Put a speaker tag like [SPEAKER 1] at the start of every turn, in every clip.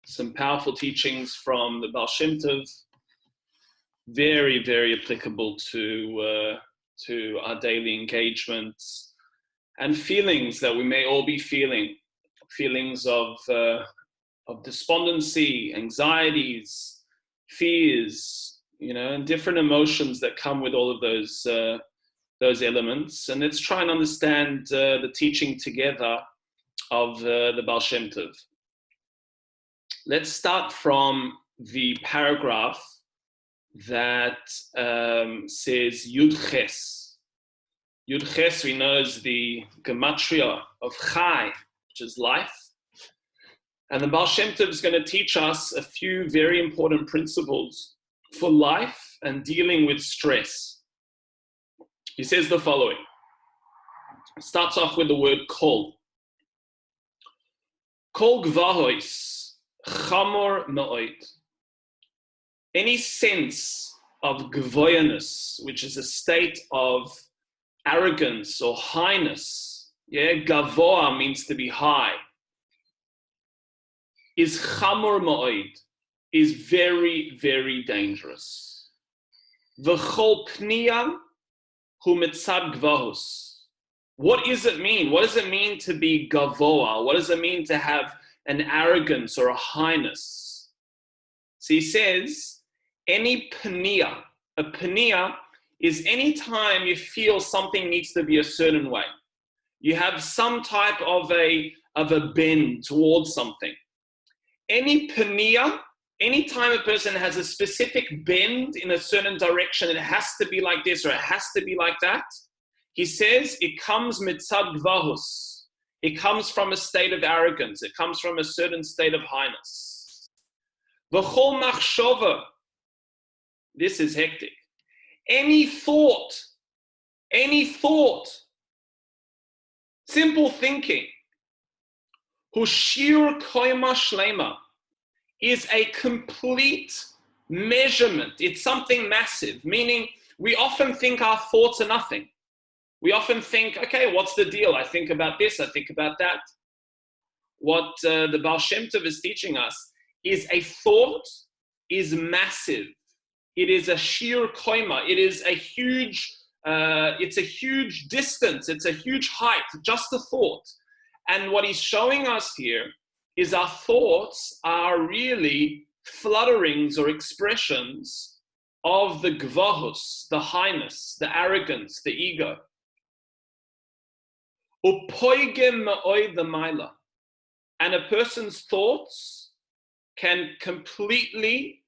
[SPEAKER 1] some powerful teachings from the Baal Shem Tov, very, very applicable to our daily engagements and feelings that we may all be feeling, feelings of despondency, anxieties, fears, and different emotions that come with all of those elements. And let's try and understand the teaching together of the Baal Shem Tov. Let's start from the paragraph that says Yud Ches. Yud Ches, we know, is the gematria of Chai, which is life. And the Baal Shem Tov is going to teach us a few very important principles for life and dealing with stress. He says the following. It starts off with the word kol. Kol gvahois. Chamor ma'od. Any sense of gvoyaness, which is a state of arrogance or highness, gavoa means to be high, is chamor ma'od, is very, very dangerous. V'chol pniya hu mitzad gvahus. What does it mean? What does it mean to be gavoa? What does it mean to have an arrogance or a highness? So he says, any paniya. A paniya is any time you feel something needs to be a certain way. You have some type of a bend towards something. Any paniya, any time a person has a specific bend in a certain direction, it has to be like this or it has to be like that. He says it comes mitzad gvahus. It comes from a state of arrogance. It comes from a certain state of highness. V'chol machshova. This is hectic. Any thought, simple thinking, hushir koima shlema, is a complete measurement. It's something massive, meaning we often think our thoughts are nothing. We often think, okay, what's the deal? I think about this, I think about that. What the Baal Shem Tov is teaching us is a thought is massive. It is a sheer koima. It is a huge, it's a huge distance. It's a huge height, just a thought. And what he's showing us here is our thoughts are really flutterings or expressions of the gvahus, the highness, the arrogance, the ego. And a person's thoughts can completely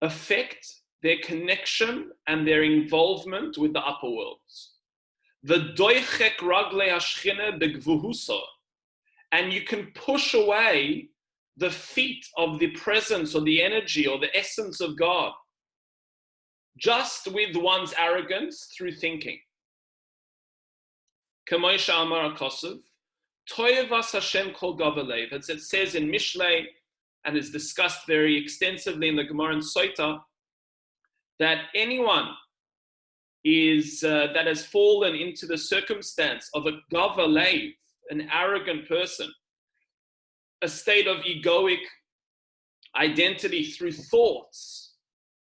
[SPEAKER 1] affect their connection and their involvement with the upper worlds. And you can push away the feet of the presence or the energy or the essence of God just with one's arrogance through thinking. As it says in Mishlei, and is discussed very extensively in the Gemara and Sota, that anyone that has fallen into the circumstance of a gavalev, an arrogant person, a state of egoic identity through thoughts,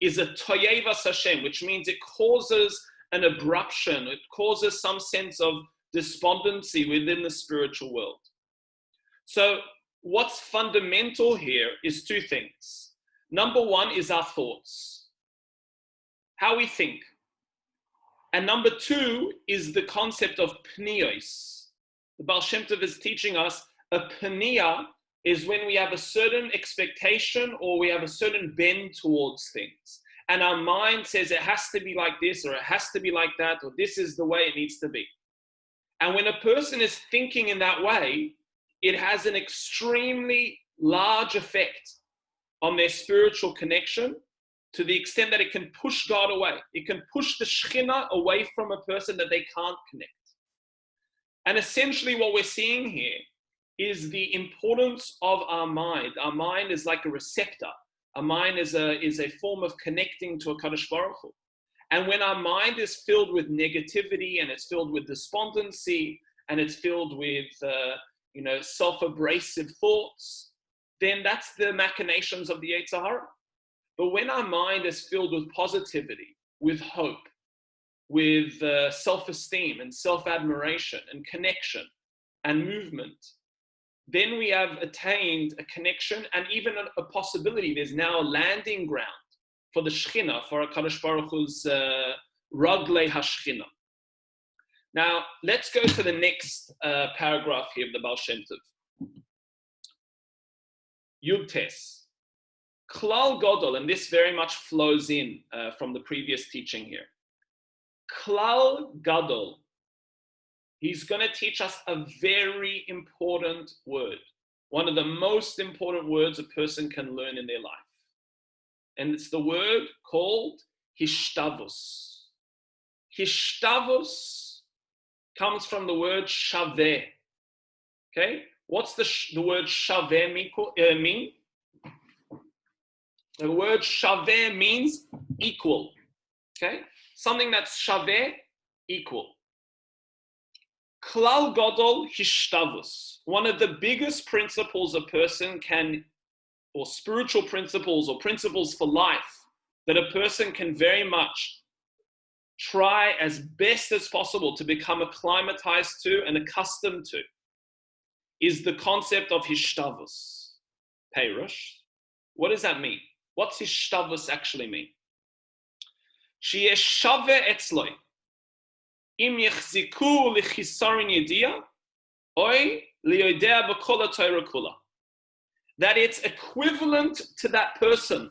[SPEAKER 1] is a toyevas Hashem, which means it causes an abruption, it causes some sense of despondency within the spiritual world. So what's fundamental here is two things. Number one is our thoughts, how we think. And number two is the concept of pniyos. The Baal Shem Tov is teaching us a pniya is when we have a certain expectation or we have a certain bend towards things. And our mind says it has to be like this or it has to be like that or this is the way it needs to be. And when a person is thinking in that way, it has an extremely large effect on their spiritual connection to the extent that it can push God away. It can push the Shekhinah away from a person that they can't connect. And essentially what we're seeing here is the importance of our mind. Our mind is like a receptor. Our mind is a form of connecting to a Kadosh Baruch Hu. And when our mind is filled with negativity and it's filled with despondency and it's filled with self-abrasive thoughts, then that's the machinations of the Yetzer Hara. But when our mind is filled with positivity, with hope, with self-esteem and self-admiration and connection and movement, then we have attained a connection and even a possibility. There's now a landing ground for the Shekhinah, for HaKadosh Baruch Hu's Raglei HaShekhinah. Now, let's go to the next paragraph here of the Baal Shem Tov. Yud Tes. Klal Godol, and this very much flows in from the previous teaching here. Klal Gadol, he's going to teach us a very important word, one of the most important words a person can learn in their life. And it's the word called Hishtavus. Hishtavus comes from the word Shaveh. Okay? What's the word Shaveh mean? The word Shaveh means equal. Okay? Something that's Shaveh, equal. Klal Gadol Hishtavus. One of the biggest principles a person can, or spiritual principles or principles for life, that a person can very much try as best as possible to become acclimatized to and accustomed to, is the concept of Hishtavus. Peirush. What does that mean? What's Hishtavus actually mean? Sheyeh shaveh etzloi im yechziku lichisaron yediah oy liyodeah b'kol haTorah kula. That it's equivalent to that person,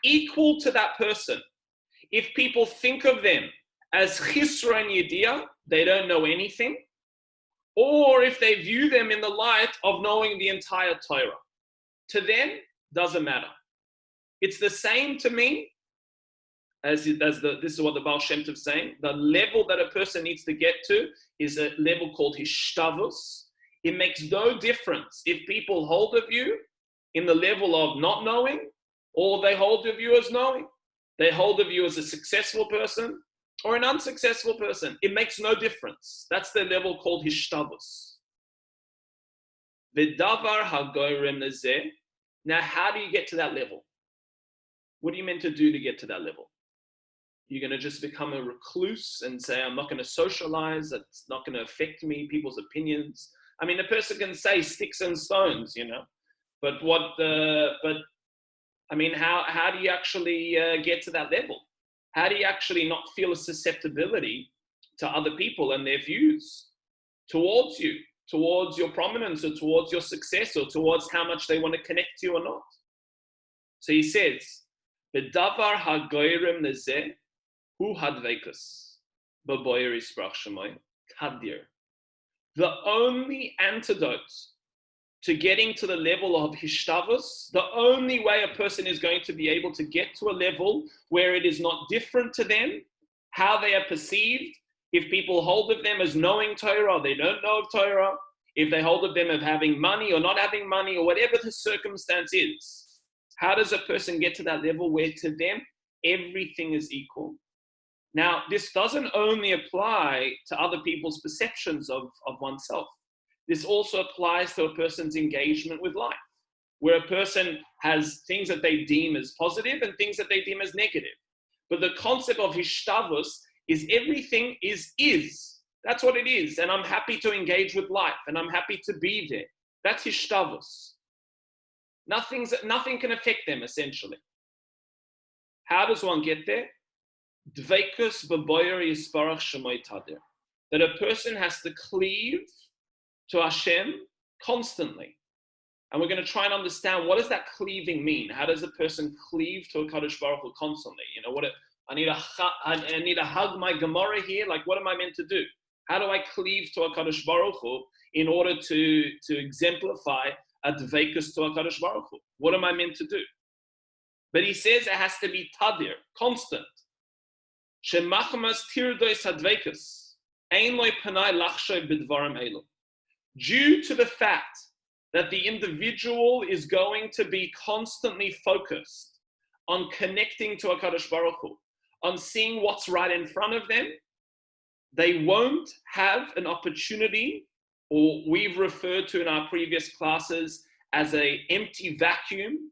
[SPEAKER 1] equal to that person. If people think of them as chisaron yediah, they don't know anything, or if they view them in the light of knowing the entire Torah. To them, doesn't matter. It's the same to me as this is what the Baal Shem Tov is saying. The level that a person needs to get to is a level called Hishtavus. It makes no difference if people hold of you in the level of not knowing, or they hold of you as knowing. They hold of you as a successful person or an unsuccessful person. It makes no difference. That's the level called Hishtavus. V'davar hagoyrem lezeh. Now, how do you get to that level? What are you meant to do to get to that level? You're going to just become a recluse and say, I'm not going to socialize. It's not going to affect me, people's opinions. I mean, a person can say sticks and stones, but how do you actually get to that level? How do you actually not feel a susceptibility to other people and their views towards you, towards your prominence, or towards your success, or towards how much they want to connect to you or not? So he says, "B'davar hagoyrem lezeh hu hadveikus b'boyer yisprach shemoy tadir." The only antidote to getting to the level of Hishtavus, the only way a person is going to be able to get to a level where it is not different to them, how they are perceived, if people hold of them as knowing Torah or they don't know of Torah, if they hold of them of having money or not having money, or whatever the circumstance is, how does a person get to that level where to them everything is equal? Now, this doesn't only apply to other people's perceptions of oneself. This also applies to a person's engagement with life, where a person has things that they deem as positive and things that they deem as negative. But the concept of Hishtavus is everything is. That's what it is. And I'm happy to engage with life, and I'm happy to be there. That's Hishtavus. Nothing can affect them, essentially. How does one get there? Dveikus b'boyer yisparach shemoy tadir. That a person has to cleave to Hashem constantly. And we're going to try and understand, what does that cleaving mean? How does a person cleave to a Kadosh Baruch Hu constantly? I need to hug my Gemara here. Like, what am I meant to do? How do I cleave to a Kadosh Baruch Hu in order to exemplify a dveikus to a Kadosh Baruch Hu? What am I meant to do? But he says it has to be tadir, constant. Shemachmas tirdois hadveikus ein loy panai lachshoy b'dvarim elu. Due to the fact that the individual is going to be constantly focused on connecting to HaKadosh Baruch Hu, on seeing what's right in front of them, they won't have an opportunity, or we've referred to in our previous classes as an empty vacuum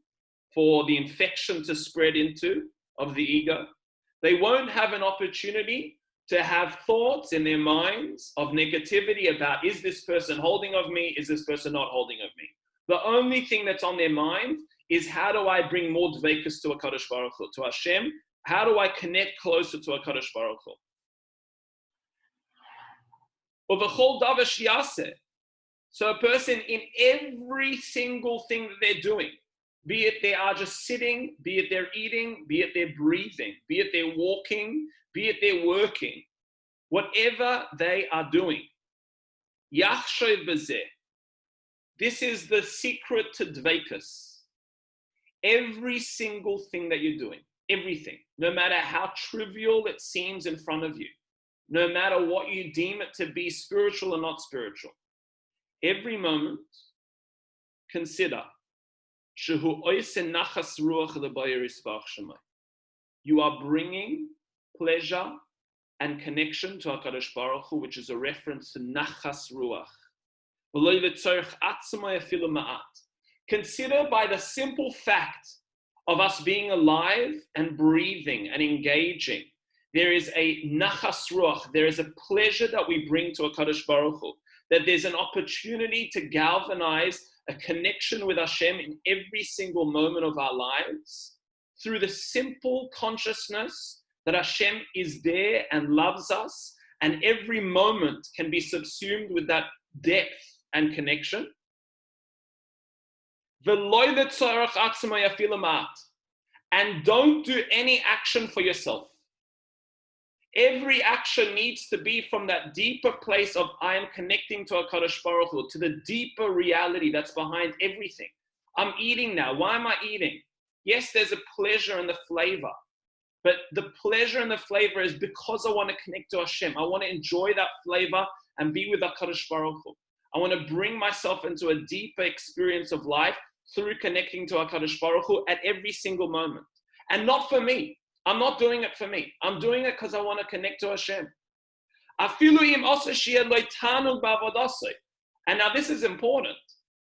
[SPEAKER 1] for the infection to spread into of the ego. They won't have an opportunity to have thoughts in their minds of negativity about, is this person holding of me? Is this person not holding of me? The only thing that's on their mind is, how do I bring more dveikus to HaKadosh Baruch Hu, to Hashem? How do I connect closer to HaKadosh Baruch Hu? Uv'chol davar sheyaseh. So a person, in every single thing that they're doing, be it they are just sitting, be it they're eating, be it they're breathing, be it they're walking, be it they're working, whatever they are doing, yachshav b'zeh. This is the secret to dveikus. Every single thing that you're doing, everything, no matter how trivial it seems in front of you, no matter what you deem it to be, spiritual or not spiritual, every moment, consider, you are bringing pleasure and connection to HaKadosh Baruch Hu, which is a reference to nachas ruach. Consider, by the simple fact of us being alive and breathing and engaging, there is a nachas ruach, there is a pleasure that we bring to HaKadosh Baruch Hu, that there's an opportunity to galvanize a connection with Hashem in every single moment of our lives through the simple consciousness that Hashem is there and loves us, and every moment can be subsumed with that depth and connection. And don't do any action for yourself. Every action needs to be from that deeper place of, I am connecting to HaKadosh Baruch Hu, to the deeper reality that's behind everything. I'm eating now. Why am I eating? Yes, there's a pleasure in the flavor, but the pleasure and the flavor is because I want to connect to Hashem. I want to enjoy that flavor and be with HaKadosh Baruch Hu. I want to bring myself into a deeper experience of life through connecting to HaKadosh Baruch Hu at every single moment. And not for me. I'm not doing it for me. I'm doing it because I want to connect to Hashem. And now this is important.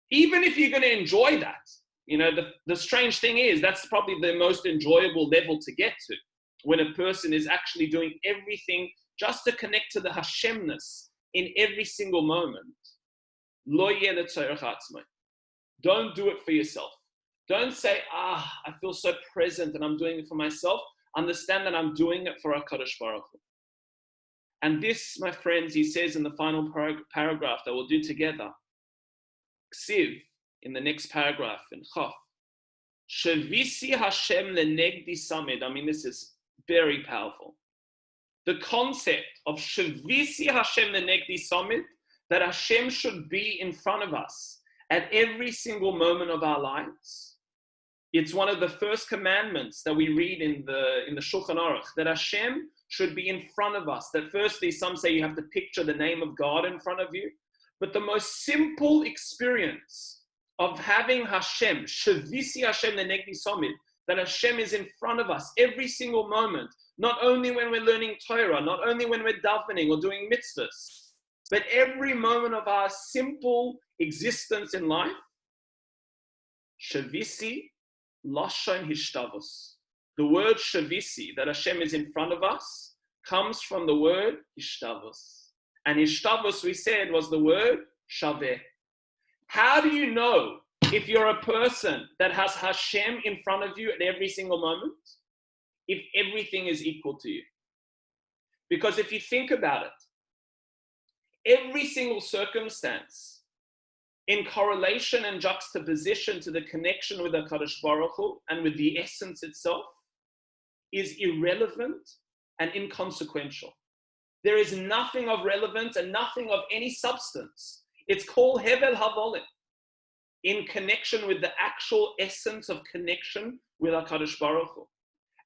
[SPEAKER 1] Even if you're going to enjoy that, you know, the strange thing is, that's probably the most enjoyable level to get to, when a person is actually doing everything just to connect to the Hashemness in every single moment. Don't do it for yourself. Don't say, I feel so present and I'm doing it for myself. Understand that I'm doing it for HaKadosh Baruch Hu. And this, my friends, he says in the final paragraph that we'll do together, Ksiv, in the next paragraph, in Chaf, Shavisi Hashem lenegdi samid. I mean, this is very powerful. The concept of Shavisi Hashem lenegdi samid, that Hashem should be in front of us at every single moment of our lives. It's one of the first commandments that we read in the Shulchan Aruch, that Hashem should be in front of us. That firstly, some say you have to picture the name of God in front of you. But the most simple experience of having Hashem, Shavisi Hashem lenegdi samid, that Hashem is in front of us every single moment, not only when we're learning Torah, not only when we're davening or doing mitzvahs, but every moment of our simple existence in life, Shavisi Lashon Hishtavus. The word Shavisi, that Hashem is in front of us, comes from the word Hishtavus. And Hishtavus, we said, was the word Shaveh. How do you know if you're a person that has Hashem in front of you at every single moment? If everything is equal to you. Because if you think about it, every single circumstance, in correlation and juxtaposition to the connection with the HaKadosh Baruch Hu and with the essence itself, is irrelevant and inconsequential. There is nothing of relevance and nothing of any substance. It's called Hevel Havolim, in connection with the actual essence of connection with HaKadosh Baruch Hu.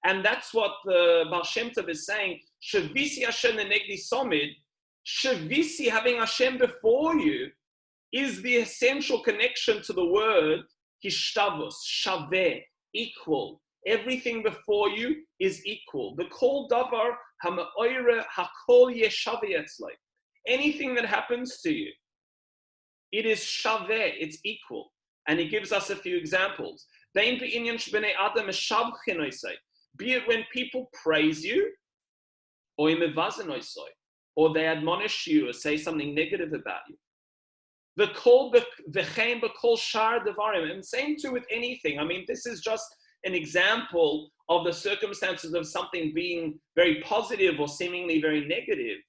[SPEAKER 1] And that's what the Baal Shem Tov is saying, Shavisi Hashem lenegdi samid, Shavisi, having Hashem before you, is the essential connection to the word Hishtavus, Shaveh, equal. Everything before you is equal. The kol davar ha'ma'oire hakol yeshaveh etzlei. Anything that happens to you, it is Shaveh, it's equal. And he gives us a few examples. Be it when people praise you, or they admonish you or say something negative about you. And same too with anything. I mean, this is just an example of the circumstances of something being very positive or seemingly very negative.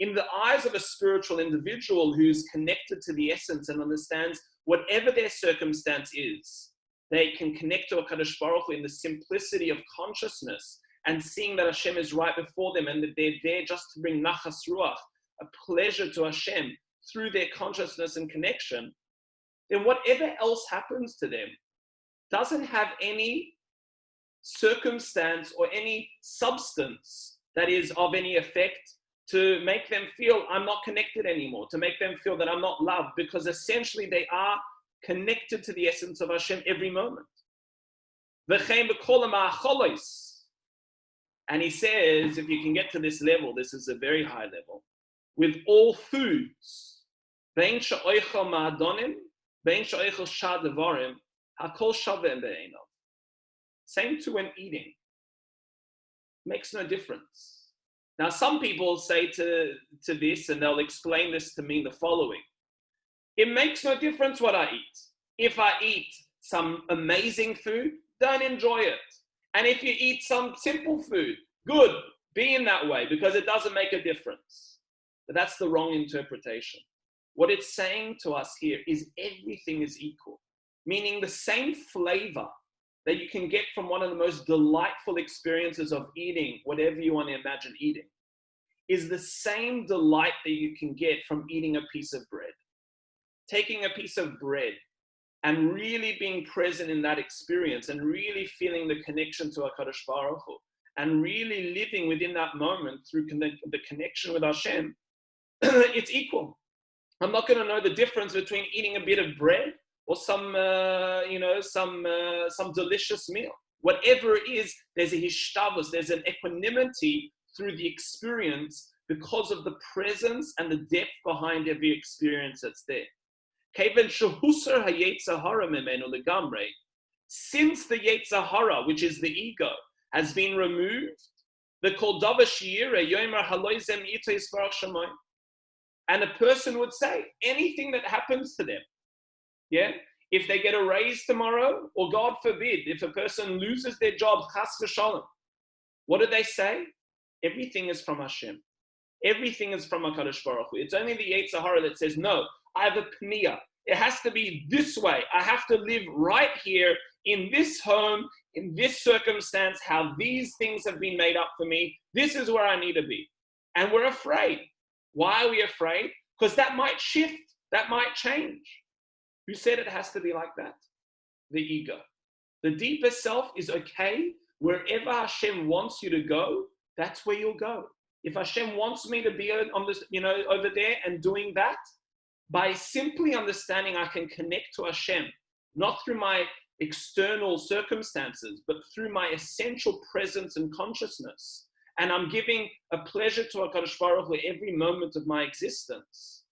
[SPEAKER 1] In the eyes of a spiritual individual who's connected to the essence and understands whatever their circumstance is, they can connect to HaKadosh Baruch Hu in the simplicity of consciousness and seeing that Hashem is right before them and that they're there just to bring nachas ruach, a pleasure to Hashem through their consciousness and connection, then whatever else happens to them doesn't have any circumstance or any substance that is of any effect to make them feel I'm not connected anymore, to make them feel that I'm not loved, because essentially they are connected to the essence of Hashem every moment. And he says, if you can get to this level, this is a very high level, with all foods, same to when eating. Makes no difference. Now, some people say to this, and they'll explain this to me the following. It makes no difference what I eat. If I eat some amazing food, don't enjoy it. And if you eat some simple food, good, be in that way, because it doesn't make a difference. But that's the wrong interpretation. What it's saying to us here is everything is equal, meaning the same flavor that you can get from one of the most delightful experiences of eating, whatever you want to imagine eating, is the same delight that you can get from eating a piece of bread. Taking a piece of bread and really being present in that experience and really feeling the connection to HaKadosh Baruch Hu and really living within that moment through the connection with Hashem, it's equal. I'm not going to know the difference between eating a bit of bread or some delicious meal. Whatever it is, there's a Hishtavus, there's an equanimity through the experience because of the presence and the depth behind every experience that's there. Since the Yetzer Hara, which is the ego, has been removed, the Kol Davar She'yireh Yomer Haloi Zem Yitei Yisbarach Shamayim. And a person would say, anything that happens to them, yeah, if they get a raise tomorrow, or God forbid, if a person loses their job, chas v'shalom, what do they say? Everything is from Hashem. Everything is from HaKadosh Baruch Hu. It's only the Yetzer Hara that says, no, I have a pniya. It has to be this way. I have to live right here in this home, in this circumstance, how these things have been made up for me. This is where I need to be. And we're afraid. Why are we afraid? Because that might shift. That might change. Who said it has to be like that? The ego. The deeper self is okay. Wherever Hashem wants you to go, that's where you'll go. If Hashem wants me to be on this, over there and doing that, by simply understanding I can connect to Hashem, not through my external circumstances, but through my essential presence and consciousness, and I'm giving a pleasure to HaKadosh Baruch Hu every moment of my existence,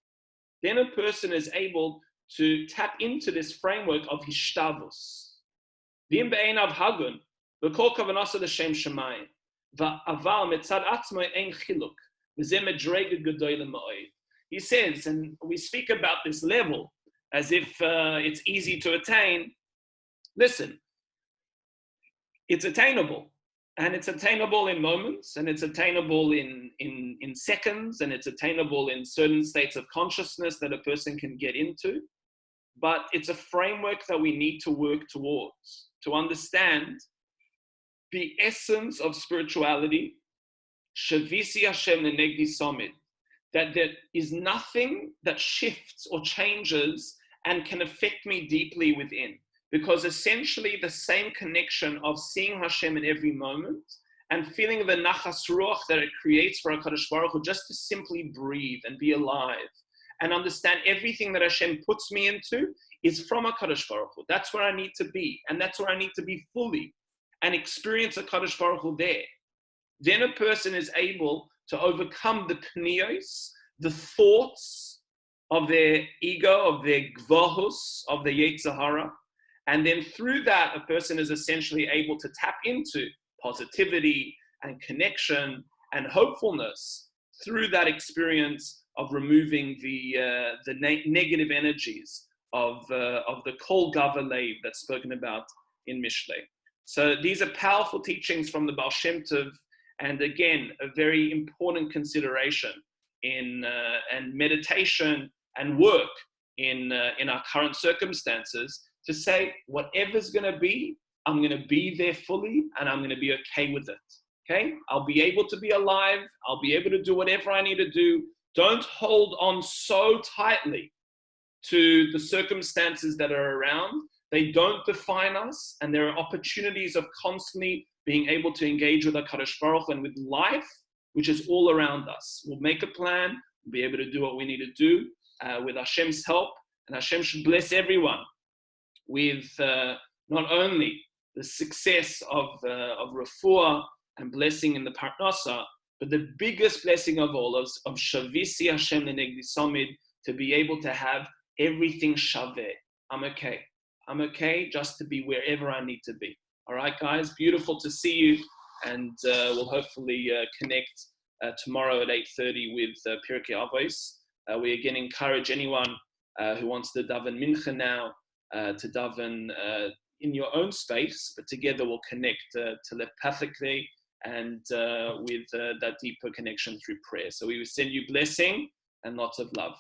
[SPEAKER 1] then a person is able to tap into this framework of Hishtavus. V'im be'einav hagun, v'kol kavanasa l'shem shamayim, v'aval metzad atzmai ein chiluk, v'zeh medrega gedoyle ma'od. He says, and we speak about this level as if it's easy to attain. Listen, it's attainable. And it's attainable in moments, and it's attainable in seconds, and it's attainable in certain states of consciousness that a person can get into. But it's a framework that we need to work towards, to understand the essence of spirituality, Shavisi Hashem Nenegdi Somid, that there is nothing that shifts or changes and can affect me deeply within. Because essentially the same connection of seeing Hashem in every moment and feeling the nachas ruach that it creates for HaKadosh Baruch Hu just to simply breathe and be alive and understand everything that Hashem puts me into is from HaKadosh Baruch Hu. That's where I need to be, and that's where I need to be fully and experience HaKadosh Baruch Hu there. Then a person is able to overcome the pniyos, the thoughts of their ego, of their gvohus, of the Yetzer Hara. And then through that, a person is essentially able to tap into positivity and connection and hopefulness through that experience of removing the negative energies of the kol gava leiv that's spoken about in Mishlei. So these are powerful teachings from the Baal Shem Tov, and again, a very important consideration in and meditation and work in our current circumstances, to say whatever's going to be, I'm going to be there fully, and I'm going to be okay with it. Okay, I'll be able to be alive. I'll be able to do whatever I need to do. Don't hold on so tightly to the circumstances that are around. They don't define us, and there are opportunities of constantly being able to engage with HaKadosh Baruch Hu and with life, which is all around us. We'll make a plan, we'll be able to do what we need to do with Hashem's help, and Hashem should bless everyone with not only the success of refuah and blessing in the parnasa, but the biggest blessing of all of Shavisi Hashem Lenegdi Samid, to be able to have everything shaveh. I'm okay just to be wherever I need to be. All right, guys, beautiful to see you, and we'll hopefully connect tomorrow at 8:30 with Pirkei Avos. We again encourage anyone who wants to daven mincha now to daven in your own space, but together we'll connect telepathically and with that deeper connection through prayer. So we will send you blessing and lots of love.